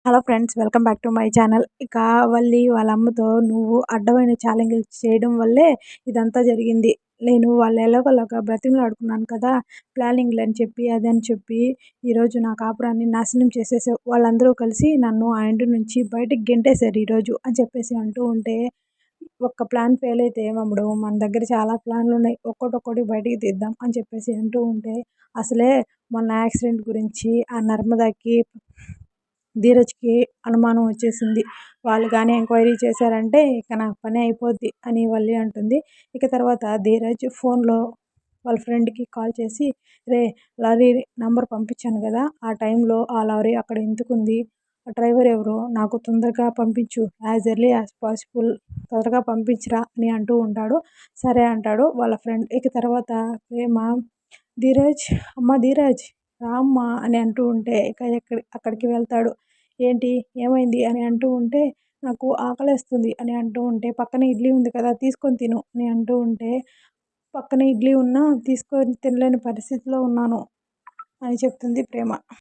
Hello friends, welcome back to my channel. ఇక వాళ్ళ అమ్మతో నువ్వు అడ్డమైన ఛాలెంజ్‌లు చేయడం వల్లే ఇదంతా జరిగింది. నేను వాళ్ళు ఎలాగోలాగా బ్రతిమలాడుకున్నాను కదా! ప్లానింగ్‌లని చెప్పి, అదని చెప్పి ఈరోజు నా కాపురాన్ని నాశనం చేసేసావు. వాళ్ళందరూ కలిసి నన్ను ఆ ఇంటి నుంచి బయటికి గెంటేశారు ఈరోజు అని చెప్పేసి అంటూ ఉంటే, ఒక్క ప్లాన్ ఫెయిల్ అయితే ఏమమ్ముడు, మన దగ్గర చాలా ప్లాన్‌లున్నాయి. ఒక్కోటొక్కటి బయటికి తీద్దాం అని చెప్పేసి అంటూ ఉంటే, అసలే మొన్న యాక్సిడెంట్ గురించి ఆ నర్మదాకి ధీరజ్‌కి అనుమానం వచ్చేసింది. వాళ్ళు గాని ఎంక్వైరీ చేశారంటే ఇక నాకు పని అయిపోద్ది అని వల్లి అంటుంది. ఇక తర్వాత ధీరజ్ ఫోన్‌లో వాళ్ళ ఫ్రెండ్‌కి కాల్ చేసి, "రేయ్! లారీ నంబర్ పంపించాను గదా! ఆ టైంలో ఆ లారీ అక్కడ ఎందుకుంది? ఆ డ్రైవర్ ఎవరు? నాకు తొందరగా పంపించు. యాజ్ ఎర్లీ యాజ్ పాసిబుల్ త్వరగా పంపించురా" అని అంటూ ఉంటాడు. సరే అంటాడు వాళ్ళ ఫ్రెండ్. ఇక తర్వాత ప్రేమ, "ధీరజ్, అమ్మ ధీరజ్ రా అమ్మ" అని అంటూ ఉంటే ఇక అక్కడికి వెళ్తాడు. "ఏంటి? ఏమైంది?" అని అంటూ ఉంటే, "నాకు ఆకలేస్తుంది" అని అంటూ ఉంటే, "పక్కన ఇడ్లీ ఉంది కదా! తీసుకొని తిను" అని అంటూ ఉంటే, "పక్కన ఇడ్లీ ఉన్నా తీసుకొని తినలేని పరిస్థితిలో ఉన్నాను" అని చెప్తుంది ప్రేమ.